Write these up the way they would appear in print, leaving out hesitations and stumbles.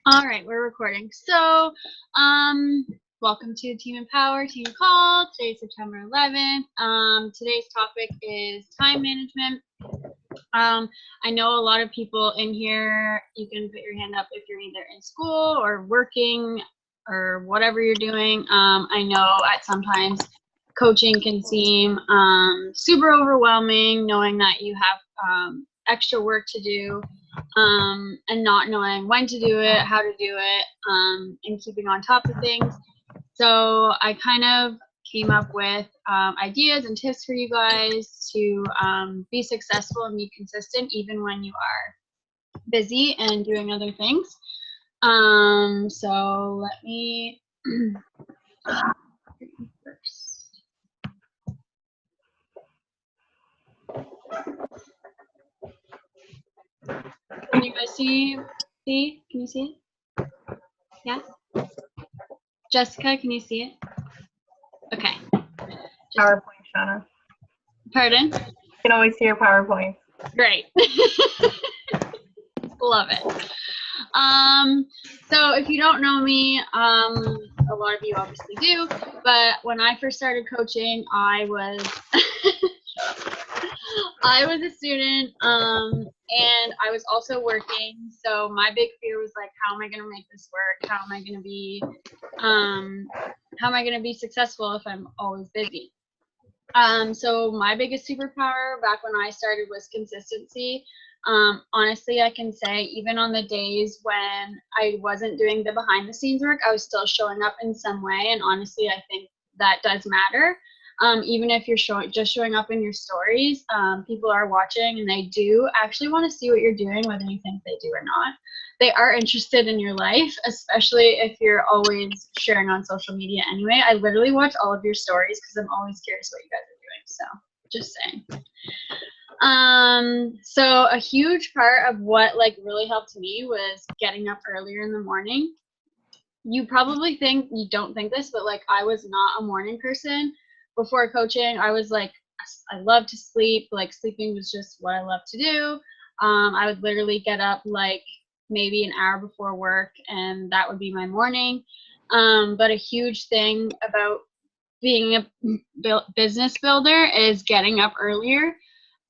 All right, we're recording. So, welcome to Team Empower, Team Call. Today's September 11th. Today's topic is time management. I know a lot of people in here, you can put your hand up if you're either in school or working or whatever you're doing. I know at sometimes coaching can seem super overwhelming, knowing that you have extra work to do. And not knowing when to do it, how to do it, and keeping on top of things. So I kind of came up with ideas and tips for you guys to be successful and be consistent even when you are busy and doing other things. So let me first. Can you guys see? Can you see it? Yeah? Jessica, can you see it? Okay. PowerPoint, Shauna. Pardon? You can always see your PowerPoint. Great. Love it. So if you don't know me, a lot of you obviously do, but when I first started coaching, I was I was a student, and I was also working. So my big fear was like, how am I gonna make this work? How am I gonna be successful if I'm always busy? So my biggest superpower back when I started was consistency. Honestly, I can say even on the days when I wasn't doing the behind the scenes work, I was still showing up in some way. And honestly, I think that does matter. Even if you're just showing up in your stories, people are watching and they do actually want to see what you're doing, whether you think they do or not. They are interested in your life, especially if you're always sharing on social media anyway. I literally watch all of your stories because I'm always curious what you guys are doing. So just saying. So a huge part of what like really helped me was getting up earlier in the morning. You probably think you don't think this, but like I was not a morning person before coaching. I was like, I love to sleep. Like sleeping was just what I love to do. I would literally get up like maybe an hour before work, and that would be my morning. But a huge thing about being a business builder is getting up earlier.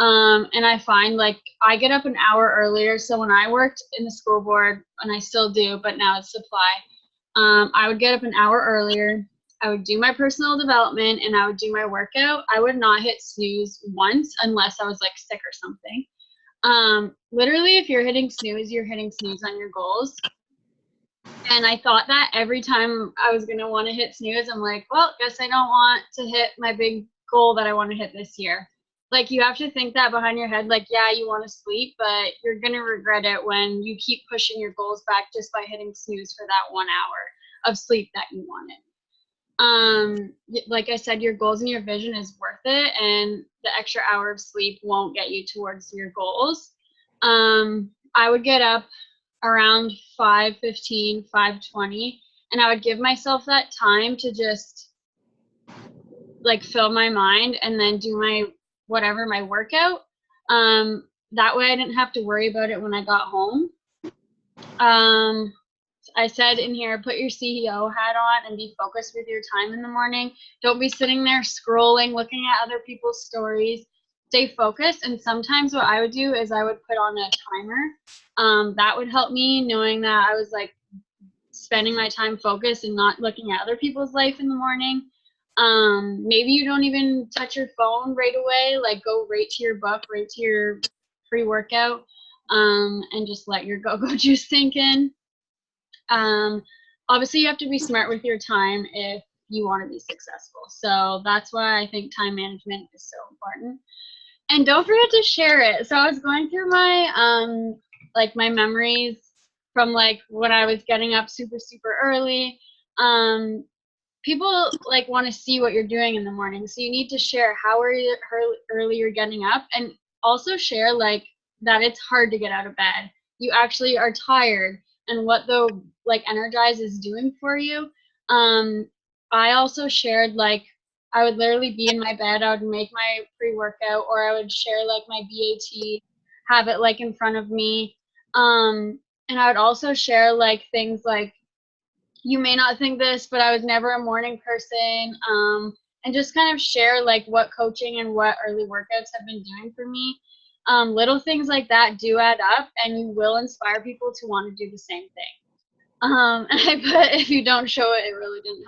And I find like I get up an hour earlier. So when I worked in the school board, and I still do, but now it's supply, I would get up an hour earlier. I would do my personal development and I would do my workout. I would not hit snooze once unless I was like sick or something. Literally, if you're hitting snooze, you're hitting snooze on your goals. And I thought that every time I was going to want to hit snooze, I'm like, well, guess I don't want to hit my big goal that I want to hit this year. Like, you have to think that behind your head, like, yeah, you want to sleep, but you're going to regret it when you keep pushing your goals back just by hitting snooze for that 1 hour of sleep that you wanted. Like I said, your goals and your vision is worth it, and the extra hour of sleep won't get you towards your goals. I would get up around 5:15, 5:20, and I would give myself that time to just like fill my mind and then do my workout. That way I didn't have to worry about it when I got home. I said in here, put your CEO hat on and be focused with your time in the morning. Don't be sitting there scrolling, looking at other people's stories. Stay focused. And sometimes what I would do is I would put on a timer. That would help me, knowing that I was like spending my time focused and not looking at other people's life in the morning. Maybe you don't even touch your phone right away. Like go right to your book, right to your pre-workout, and just let your go-go juice sink in. Obviously, you have to be smart with your time if you want to be successful. So that's why I think time management is so important. And don't forget to share it. So I was going through my like my memories from like when I was getting up super early. People like want to see what you're doing in the morning, so you need to share how early you're getting up, and also share like that it's hard to get out of bed. You actually are tired, and what the like Energize is doing for you. I also shared like I would literally be in my bed, I would make my pre-workout, or I would share like my BAT, have it like in front of me. And And I would also share like things like, you may not think this, but I was never a morning person. And just kind of share like what coaching and what early workouts have been doing for me. Little things like that do add up, and you will inspire people to want to do the same thing. And I put, if you don't show it, it really didn't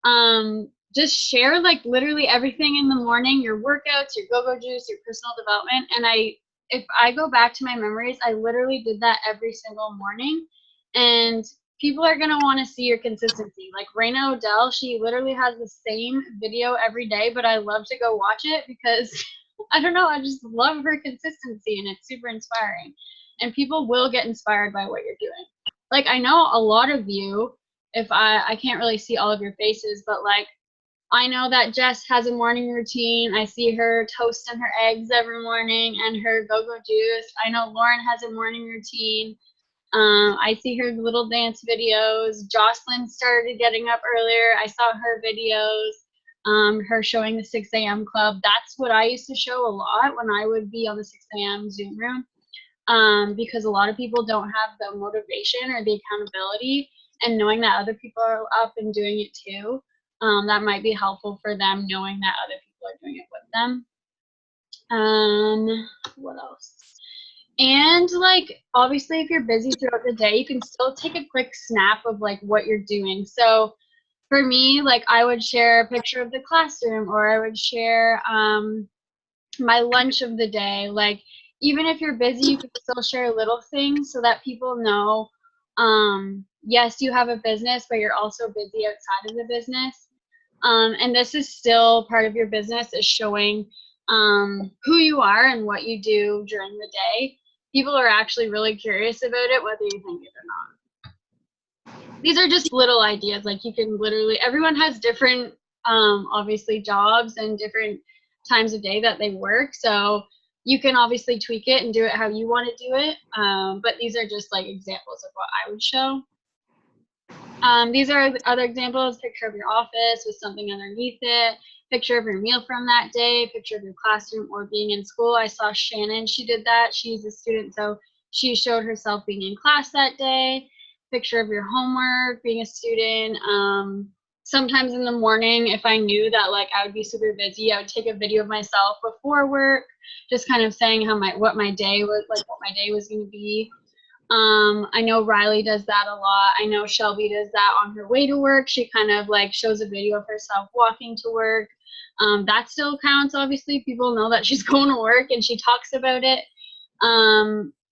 happen. Just share like literally everything in the morning, your workouts, your go-go juice, your personal development. And if I go back to my memories, I literally did that every single morning. And people are going to want to see your consistency. Like Raina Odell, she literally has the same video every day, but I love to go watch it because I don't know, I just love her consistency and it's super inspiring. And people will get inspired by what you're doing. Like I know a lot of you, if I can't really see all of your faces, but like I know that Jess has a morning routine. I see her toasting her eggs every morning and her go-go juice. I know Lauren has a morning routine. I see her little dance videos. Jocelyn started getting up earlier. I saw her videos, her showing the 6 a.m. club. That's what I used to show a lot when I would be on the 6 a.m. Zoom room, because a lot of people don't have the motivation or the accountability, and knowing that other people are up and doing it too, that might be helpful for them, knowing that other people are doing it with them. What else? And like, obviously, if you're busy throughout the day, you can still take a quick snap of like what you're doing. So for me, like I would share a picture of the classroom, or I would share my lunch of the day. Like, even if you're busy, you can still share little things so that people know, yes, you have a business, but you're also busy outside of the business. And this is still part of your business, is showing who you are and what you do during the day. People are actually really curious about it, whether you think it or not. These are just little ideas. Like you can literally, everyone has different, obviously, jobs and different times of day that they work. So you can obviously tweak it and do it how you want to do it. But these are just like examples of what I would show. These are other examples: picture of your office with something underneath it, picture of your meal from that day, picture of your classroom or being in school. I saw Shannon, she did that. She's a student, so she showed herself being in class that day. Picture of your homework, being a student. Sometimes in the morning, if I knew that like I would be super busy, I would take a video of myself before work, just kind of saying what my day was going to be. I know Riley does that a lot. I know Shelby does that on her way to work. She kind of like shows a video of herself walking to work. That still counts, obviously. People know that she's going to work and she talks about it.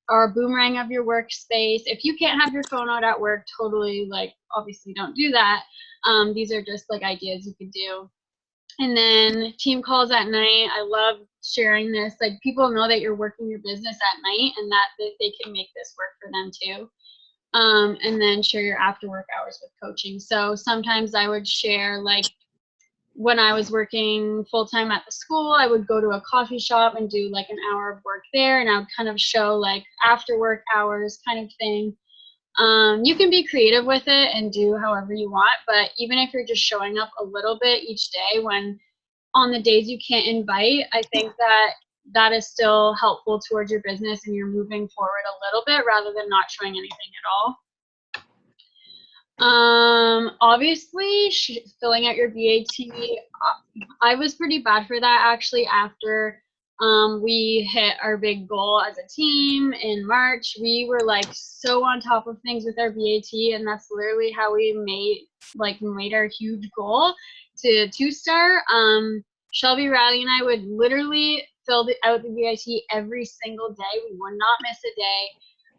Or a boomerang of your workspace. If you can't have your phone out at work, totally, like, obviously don't do that. These are just like ideas you could do. And then team calls at night. I love sharing this. Like, people know that you're working your business at night and that they can make this work for them too. And then share your after work hours with coaching. So sometimes I would share, like, when I was working full-time at the school, I would go to a coffee shop and do like an hour of work there, and I would kind of show like after work hours kind of thing. You can be creative with it and do however you want, but even if you're just showing up a little bit each day, when on the days you can't invite, I think that that is still helpful towards your business and you're moving forward a little bit rather than not showing anything at all. Obviously filling out your BAT, I was pretty bad for that actually. After we hit our big goal as a team in March, we were like so on top of things with our BAT, and that's literally how we made our huge goal to 2-star. Shelby, Riley, and I would literally fill out the BAT every single day. We would not miss a day.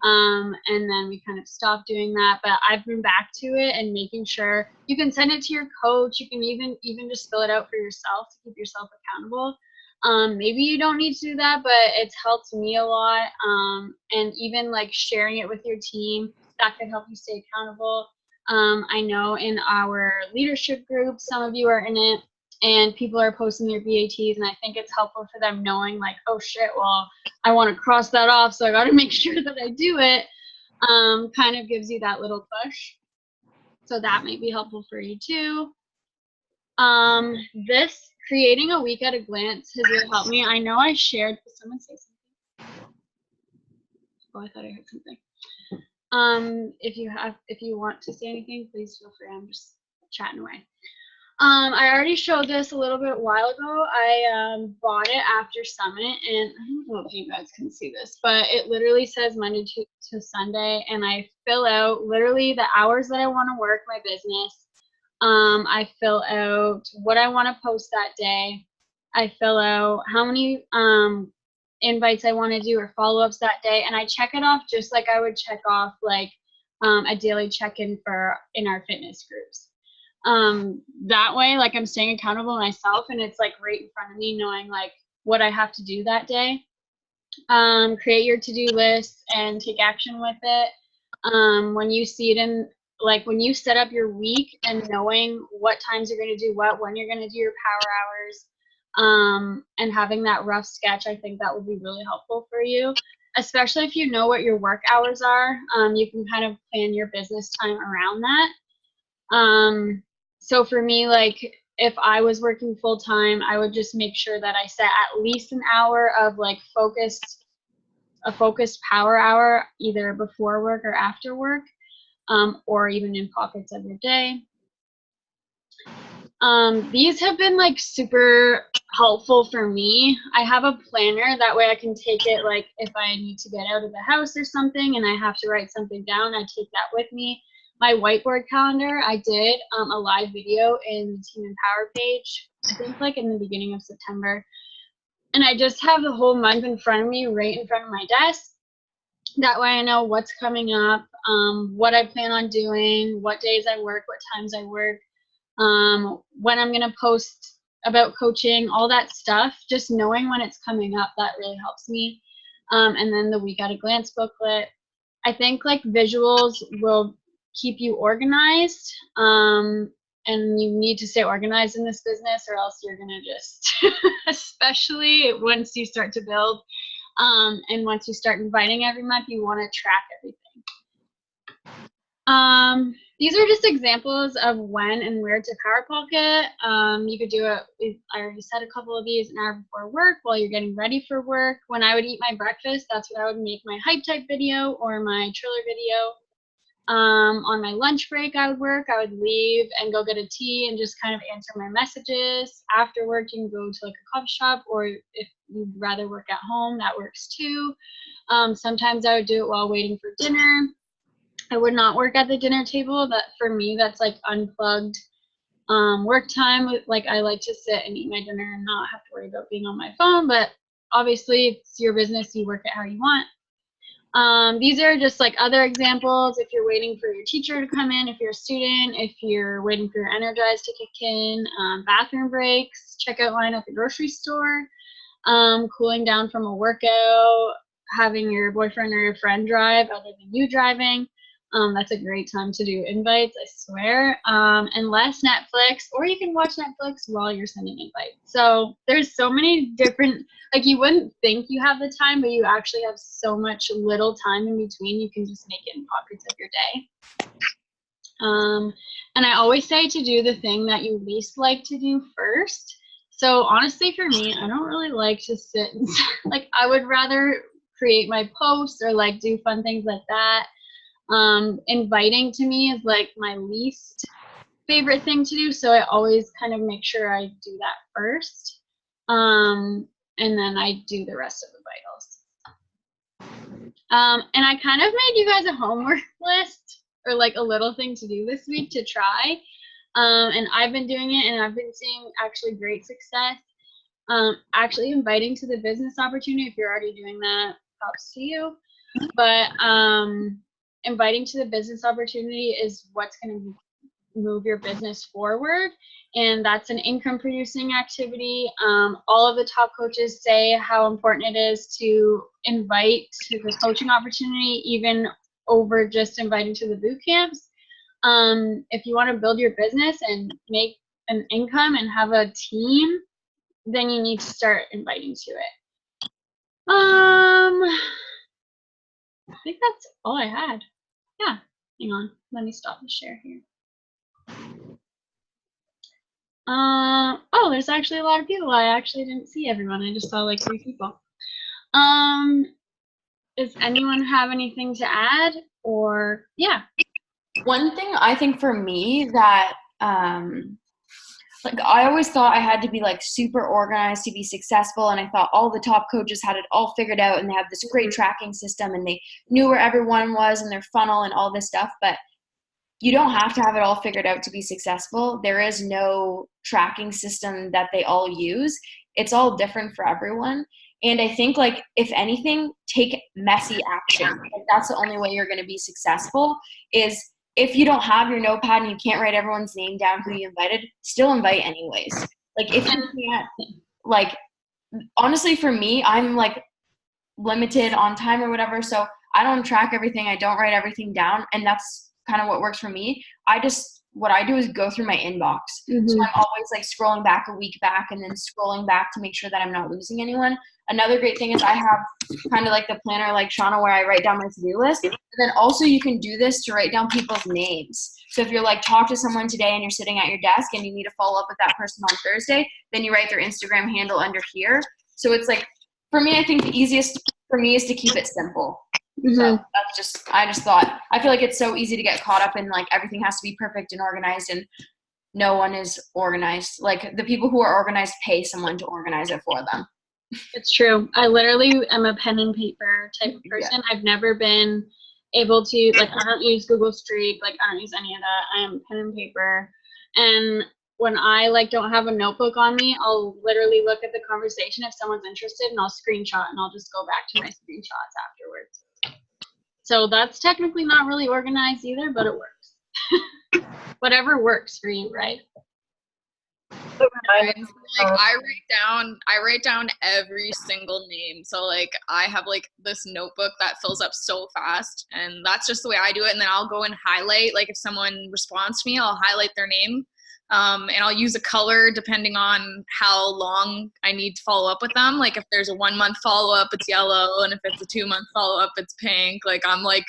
And then we kind of stopped doing that, but I've been back to it and making sure you can send it to your coach. You can even just fill it out for yourself to keep yourself accountable. Maybe you don't need to do that, but it's helped me a lot. And even like sharing it with your team, that could help you stay accountable. I know in our leadership group, some of you are in it, and people are posting their BATs, and I think it's helpful for them knowing like, oh shit, well, I want to cross that off, so I got to make sure that I do it. Kind of gives you that little push. So that might be helpful for you too. This creating a week at a glance has really helped me. I know I shared, did someone say something? Oh, I thought I heard something. If you want to say anything, please feel free. I'm just chatting away. I already showed this a little bit a while ago. I bought it after Summit, and I don't know if you guys can see this, but it literally says Monday to Sunday, and I fill out literally the hours that I want to work my business. I fill out what I want to post that day. I fill out how many invites I want to do or follow-ups that day, and I check it off just like I would check off like a daily check-in in our fitness groups. That way, like, I'm staying accountable to myself, and it's like right in front of me, knowing like what I have to do that day. Create your to-do list and take action with it. When you see it in, like, when you set up your week and knowing what times you're going to do what, when you're going to do your power hours, and having that rough sketch, I think that would be really helpful for you, especially if you know what your work hours are. You can kind of plan your business time around that. So for me, like, if I was working full time, I would just make sure that I set at least an hour of like a focused power hour, either before work or after work, or even in pockets of your day. These have been like super helpful for me. I have a planner, that way I can take it, like if I need to get out of the house or something and I have to write something down, I take that with me. My whiteboard calendar, I did a live video in the Team Empower page, I think like in the beginning of September. And I just have the whole month in front of me, right in front of my desk. That way I know what's coming up, what I plan on doing, what days I work, what times I work, when I'm going to post about coaching, all that stuff. Just knowing when it's coming up, that really helps me. And then the week at a glance booklet. I think like visuals will keep you organized, and you need to stay organized in this business, or else you're going to just, especially once you start to build, and once you start inviting every month, you want to track everything. These are just examples of when and where to power pocket. You could do it, I already said a couple of these, an hour before work while you're getting ready for work. When I would eat my breakfast, that's when I would make my hype type video or my Triller video. On my lunch break, I would work. I would leave and go get a tea and just kind of answer my messages. After work, you can go to like a coffee shop, or if you'd rather work at home, that works too. Sometimes I would do it while waiting for dinner. I would not work at the dinner table. That, for me, that's like unplugged work time. Like, I like to sit and eat my dinner and not have to worry about being on my phone, but obviously it's your business, you work it how you want. These are just like other examples. If you're waiting for your teacher to come in, if you're a student, if you're waiting for your Energize to kick in, bathroom breaks, checkout line at the grocery store, cooling down from a workout, having your boyfriend or your friend drive other than you driving. That's a great time to do invites, I swear. And less Netflix, or you can watch Netflix while you're sending invites. So there's so many different, like, you wouldn't think you have the time, but you actually have so much little time in between. You can just make it in pockets of your day. And I always say to do the thing that you least like to do first. So honestly, for me, I don't really like to sit and like, I would rather create my posts or like do fun things like that. Inviting to me is like my least favorite thing to do, so I always kind of make sure I do that first, and then I do the rest of the vitals. And I kind of made you guys a homework list, or like a little thing to do this week to try, and I've been doing it, and I've been seeing actually great success. Actually inviting to the business opportunity, if you're already doing that, props to you, but inviting to the business opportunity is what's going to move your business forward, and that's an income producing activity. All of the top coaches say how important it is to invite to the coaching opportunity, even over just inviting to the boot camps. If you want to build your business and make an income and have a team, then you need to start inviting to it. I think that's all I had. Yeah, hang on. Let me stop the share here. Oh, there's actually a lot of people. I actually didn't see everyone. I just saw like 3 people. Does anyone have anything to add? Or, yeah. One thing I think for me that, like, I always thought I had to be, like, super organized to be successful, and I thought all the top coaches had it all figured out, and they have this great tracking system, and they knew where everyone was in their funnel and all this stuff, but you don't have to have it all figured out to be successful. There is no tracking system that they all use. It's all different for everyone. And I think, like, if anything, take messy action. Like, that's the only way you're going to be successful is if you don't have your notepad and you can't write everyone's name down who you invited, still invite anyways. Like, if you can't, like, honestly, for me, I'm, like, limited on time or whatever, so I don't track everything. I don't write everything down, and that's kind of what works for me. What I do is go through my inbox. So I'm always like scrolling back a week back and then scrolling back to make sure that I'm not losing anyone. Another great thing is I have kind of like the planner like Shauna where I write down my to-do list. And then also you can do this to write down people's names. So if you're like talk to someone today and you're sitting at your desk and you need to follow up with that person on Thursday, then you write their Instagram handle under here. So it's like, for me, I think the easiest for me is to keep it simple. So I just thought, I feel like it's so easy to get caught up in like everything has to be perfect and organized, and no one is organized. Like the people who are organized pay someone to organize it for them. It's true. I literally am a pen and paper type of person. I've never been able to, like, I don't use Google Streak. Like, I don't use any of that. I am pen and paper. And when I, like, don't have a notebook on me, I'll literally look at the conversation if someone's interested, and I'll screenshot, and I'll just go back to my screenshots afterwards. So that's technically not really organized either, but it works. Whatever works for you, right? Like I write down every single name. So like I have like this notebook that fills up so fast, and that's just the way I do it. And then I'll go and highlight, like if someone responds to me, I'll highlight their name. And I'll use a color depending on how long I need to follow up with them. Like if there's a 1 month follow up, it's yellow, and if it's a 2 month follow up, it's pink. Like I'm like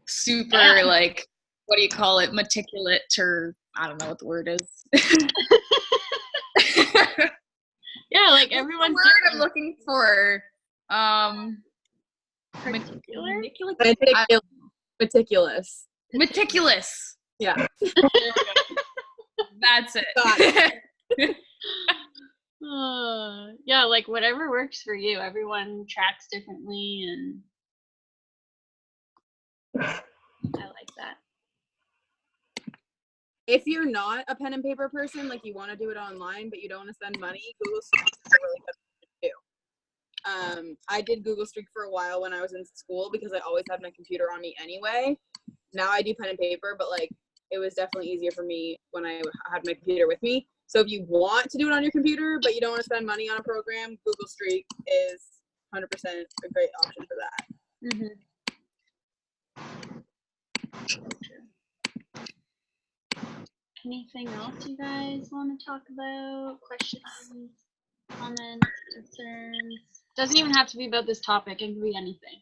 super like, what do you call it, meticulous, or I don't know what the word is. Yeah, like everyone's word I'm looking for. Meticulous. Meticulous. Yeah. That's it. Yeah, like whatever works for you. Everyone tracks differently, and I like that. If you're not a pen and paper person, like you want to do it online, but you don't want to spend money, Google Streak is a really good thing to do. I did Google Streak for a while when I was in school because I always had my computer on me anyway. Now I do pen and paper, but like it was definitely easier for me when I had my computer with me. So if you want to do it on your computer, but you don't want to spend money on a program, Google Streak is 100% a great option for that. Anything else you guys want to talk about? Questions, comments, concerns? Doesn't even have to be about this topic. It can be anything.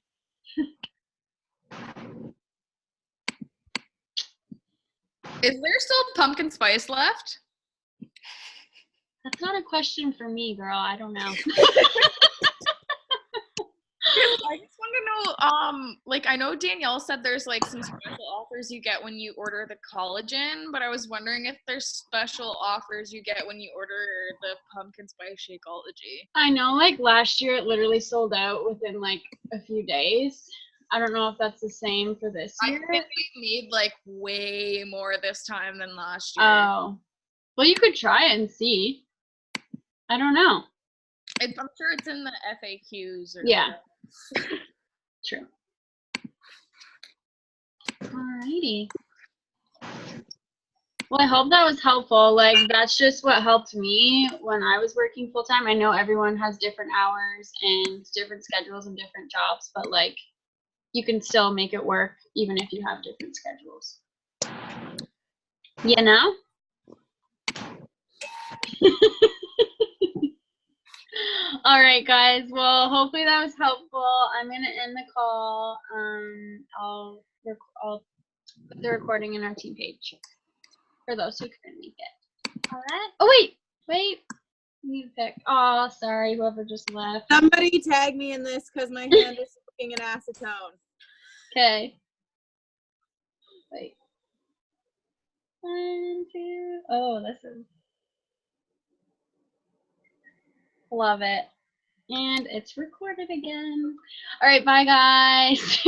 Is there still pumpkin spice left? That's not a question for me, girl. I don't know. I just want to know, like I know Danielle said there's like some special offers you get when you order the collagen, but I was wondering if there's special offers you get when you order the pumpkin spice Shakeology. I know, like last year it literally sold out within like a few days. I don't know if that's the same for this year. I think we made like way more this time than last year. Oh, well, you could try it and see. I don't know. I'm sure it's in the FAQs. Yeah. True. Alrighty. Well, I hope that was helpful. Like, that's just what helped me when I was working full time. I know everyone has different hours and different schedules and different jobs, but like, you can still make it work even if you have different schedules. You know? All right, guys. Well, hopefully that was helpful. I'm gonna end the call. I'll put the recording in our team page for those who couldn't make it. All right. Oh wait. You need to pick. Oh, sorry, whoever just left. Somebody tag me in this because my hand is looking in acetone. Okay. Wait. 1, 2. Oh, this is. Love it. And it's recorded again. All right, bye guys.